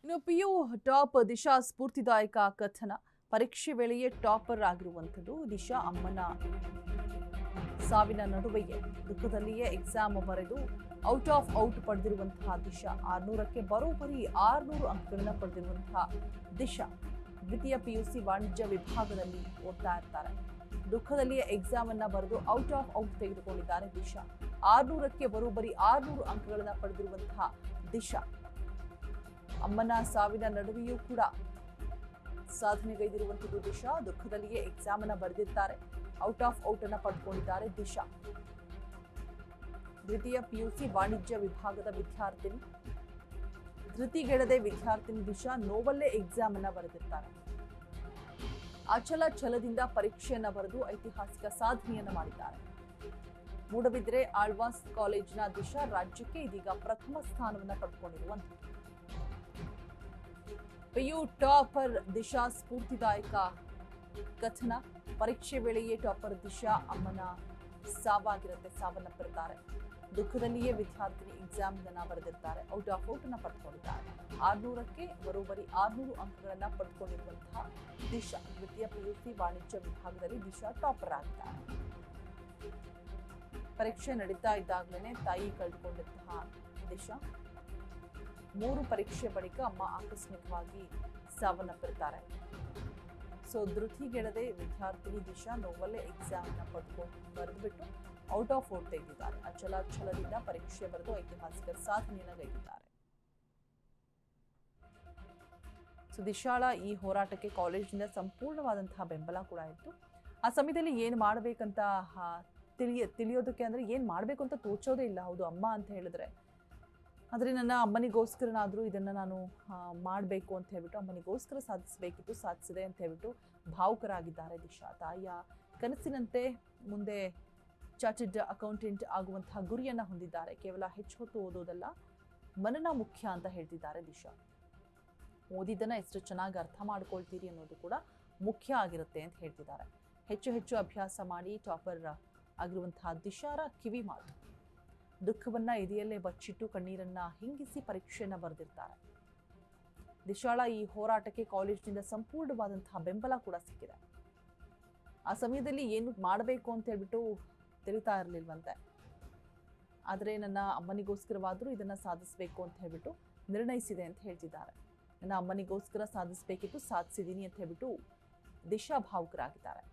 ಇನ್ನು PU top Disha ಸ್ಫೂರ್ತಿದಾಯಕ ಕಥನ. ಪರೀಕ್ಷೆ ವೇಳೆಯೇ ಟಾಪರ್ ಆಗಿರುವಂಥದ್ದು ದಿಶಾ. ಅಮ್ಮನ ಸಾವಿನ ನಡುವೆಯೇ ದುಃಖದಲ್ಲಿಯೇ ಎಕ್ಸಾಮ್ ಬರೆದು ಔಟ್ ಪಡೆದಿರುವಂತಹ ದಿಶಾ. 600ಕ್ಕೆ ಬರೋಬ್ಬರಿ 600 ಅಂಕಗಳನ್ನ ಪಡೆದಿರುವಂತಹ ದಿಶಾ ದ್ವಿತೀಯ ಪಿಯುಸಿ ವಾಣಿಜ್ಯ ವಿಭಾಗದಲ್ಲಿ ಓದ್ತಾ ಇರ್ತಾರೆ. ದುಃಖದಲ್ಲಿಯೇ ಎಕ್ಸಾಮ್ ಅನ್ನ ಬರೆದು ಔಟ್ ತೆಗೆದುಕೊಂಡಿದ್ದಾರೆ ದಿಶಾ. 600ಕ್ಕೆ ಬರೋಬ್ಬರಿ 600 ಅಂಕಗಳನ್ನ ಪಡೆದಿರುವಂತಹ ದಿಶಾ ಅಮ್ಮನ ಸಾವಿನ ನಡುವೆಯೂ ಕೂಡ ಸಾಧನೆಗೈದಿರುವಂಥದ್ದು ದಿಶಾ. ದುಃಖದಲ್ಲಿಯೇ ಎಕ್ಸಾಮ್ ಅನ್ನ ಬರೆದಿದ್ದಾರೆ. ಔಟ್ ಅನ್ನ ಪಡೆದುಕೊಂಡಿದ್ದಾರೆ ದಿಶಾ. ದ್ವಿತೀಯ ಪಿಯುಸಿ ವಾಣಿಜ್ಯ ವಿಭಾಗದ ವಿದ್ಯಾರ್ಥಿನಿ, ಧೃತಿಗೆಡದೆ ವಿದ್ಯಾರ್ಥಿನಿ ದಿಶಾ ನೋವಲ್ಲೇ ಎಕ್ಸಾಮ್ ಅನ್ನ ಬರೆದಿರ್ತಾರೆ. ಅಚಲ ಛಲದಿಂದ ಪರೀಕ್ಷೆಯನ್ನ ಬರೆದು ಐತಿಹಾಸಿಕ ಸಾಧನೆಯನ್ನ ಮಾಡಿದ್ದಾರೆ. ಮೂಡಬಿದ್ರೆ ಆಳ್ವಾಸ್ ಕಾಲೇಜಿನ ದಿಶಾ ರಾಜ್ಯಕ್ಕೆ ಇದೀಗ ಪ್ರಥಮ ಸ್ಥಾನವನ್ನ ಪಡೆದುಕೊಂಡಿರುವಂಥದ್ದು. ಪಿಯು ಟಾಪರ್ ದಿಶಾ ಸ್ಫೂರ್ತಿದಾಯಕ ಕಥನ. ಪರೀಕ್ಷೆ ವೇಳೆಯೇ ಟಾಪರ್ ದಿಶಾ ಅಮ್ಮನ ಸಾವನ್ನಪ್ಪಿರ್ತಾರೆ. ದುಃಖದಲ್ಲಿಯೇ ವಿದ್ಯಾರ್ಥಿನಿ ಎಕ್ಸಾಮ್ ಅನ್ನ ಬರೆದಿರ್ತಾರೆ. ಔಟ್ ಅನ್ನ ಪಡೆದುಕೊಂಡಿದ್ದಾರೆ. 600ಕ್ಕೆ ಬರೋಬ್ಬರಿ 600 ಅಂಕಗಳನ್ನ ಪಡೆದುಕೊಂಡಿರುವಂತಹ ದಿಶಾ ದ್ವಿತೀಯ ಪಿಯುಸಿ ವಾಣಿಜ್ಯ ವಿಭಾಗದಲ್ಲಿ ದಿಶಾ ಟಾಪರ್ ಆಗಿದ್ದಾರೆ. ಪರೀಕ್ಷೆ ನಡೀತಾ ಇದ್ದಾಗಲೇ ತಾಯಿ ಕಳೆದುಕೊಂಡಂತಹ ದಿಶಾ 3 ಪರೀಕ್ಷೆ ಬಳಿಕ ಅಮ್ಮ ಆಕಸ್ಮಿಕವಾಗಿ ಸಾವನ್ನಪ್ಪಿರ್ತಾರೆ. ಸೊ ಧೃತಿಗೆಡದೆ ವಿದ್ಯಾರ್ಥಿನಿ ದಿಶಾ ನೋವಲ್ಲೇ ಎಕ್ಸಾಮ್ ಅನ್ನ ಬರೆದುಬಿಟ್ಟು ಔಟ್ ತೆಗೆದಿದ್ದಾರೆ. ಛಲದಿಂದ ಪರೀಕ್ಷೆ ಬರೆದು ಐತಿಹಾಸಿಕ ಸಾಧನೆಯನ್ನು ಗೈದಿದ್ದಾರೆ. ಸೊ ದಿಶಾಳ ಈ ಹೋರಾಟಕ್ಕೆ ಕಾಲೇಜಿನಿಂದ ಸಂಪೂರ್ಣವಾದಂತಹ ಬೆಂಬಲ ಕೂಡ ಇತ್ತು. ಆ ಸಮಯದಲ್ಲಿ ಏನು ಮಾಡಬೇಕಂತ ತಿಳಿಯೋದಕ್ಕೆ ಅಂದ್ರೆ ಏನು ಮಾಡಬೇಕು ಅಂತ ತೋಚೋದೇ ಇಲ್ಲ. ಹೌದು, ಅಮ್ಮ ಅಂತ ಹೇಳಿದ್ರೆ ಆದರೆ ನನ್ನ ಅಮ್ಮನಿಗೋಸ್ಕರನಾದರೂ ಇದನ್ನು ನಾನು ಮಾಡಬೇಕು ಅಂತ ಹೇಳ್ಬಿಟ್ಟು, ಅಮ್ಮನಿಗೋಸ್ಕರ ಸಾಧಿಸಬೇಕಿತ್ತು, ಸಾಧಿಸಿದೆ ಅಂತ ಹೇಳ್ಬಿಟ್ಟು ಭಾವುಕರಾಗಿದ್ದಾರೆ ದಿಶಾ. ತಾಯಿಯ ಕನಸಿನಂತೆ ಮುಂದೆ ಚಾರ್ಟರ್ಡ್ ಅಕೌಂಟೆಂಟ್ ಆಗುವಂತಹ ಗುರಿಯನ್ನು ಹೊಂದಿದ್ದಾರೆ. ಕೇವಲ ಹೆಚ್ಚು ಹೊತ್ತು ಓದೋದಲ್ಲ, ಮನನ ಮುಖ್ಯ ಅಂತ ಹೇಳ್ತಿದ್ದಾರೆ ದಿಶಾ. ಓದಿದ್ದನ್ನು ಎಷ್ಟು ಚೆನ್ನಾಗಿ ಅರ್ಥ ಮಾಡ್ಕೊಳ್ತೀರಿ ಅನ್ನೋದು ಕೂಡ ಮುಖ್ಯ ಆಗಿರುತ್ತೆ ಅಂತ ಹೇಳ್ತಿದ್ದಾರೆ. ಹೆಚ್ಚು ಅಭ್ಯಾಸ ಮಾಡಿ ಟಾಪರ್ ಆಗಿರುವಂತಹ ದಿಶಾರ ಕಿವಿ ಮಾತು. ದುಃಖವನ್ನ ಎದೆಯಲ್ಲೇ ಬಚ್ಚಿಟ್ಟು ಕಣ್ಣೀರನ್ನ ಹಿಂಗಿಸಿ ಪರೀಕ್ಷೆಯನ್ನ ಬರೆದಿರ್ತಾರೆ. ದಿಶಾಳ ಈ ಹೋರಾಟಕ್ಕೆ ಕಾಲೇಜಿನಿಂದ ಸಂಪೂರ್ಣವಾದಂತಹ ಬೆಂಬಲ ಕೂಡ ಸಿಕ್ಕಿದೆ. ಆ ಸಮಯದಲ್ಲಿ ಏನು ಮಾಡಬೇಕು ಅಂತ ಹೇಳ್ಬಿಟ್ಟು ತಿಳಿತಾ ಇರಲಿಲ್ವಂತೆ. ಆದರೆ ನನ್ನ ಅಮ್ಮನಿಗೋಸ್ಕರವಾದರೂ ಇದನ್ನ ಸಾಧಿಸಬೇಕು ಅಂತ ಹೇಳ್ಬಿಟ್ಟು ನಿರ್ಣಯಿಸಿದೆ ಅಂತ ಹೇಳ್ತಿದ್ದಾರೆ. ನನ್ನ ಅಮ್ಮನಿಗೋಸ್ಕರ ಸಾಧಿಸಬೇಕಿತ್ತು, ಸಾಧಿಸಿದ್ದೀನಿ ಅಂತ ಹೇಳ್ಬಿಟ್ಟು ದಿಶಾ ಭಾವುಕರಾಗಿದ್ದಾರೆ.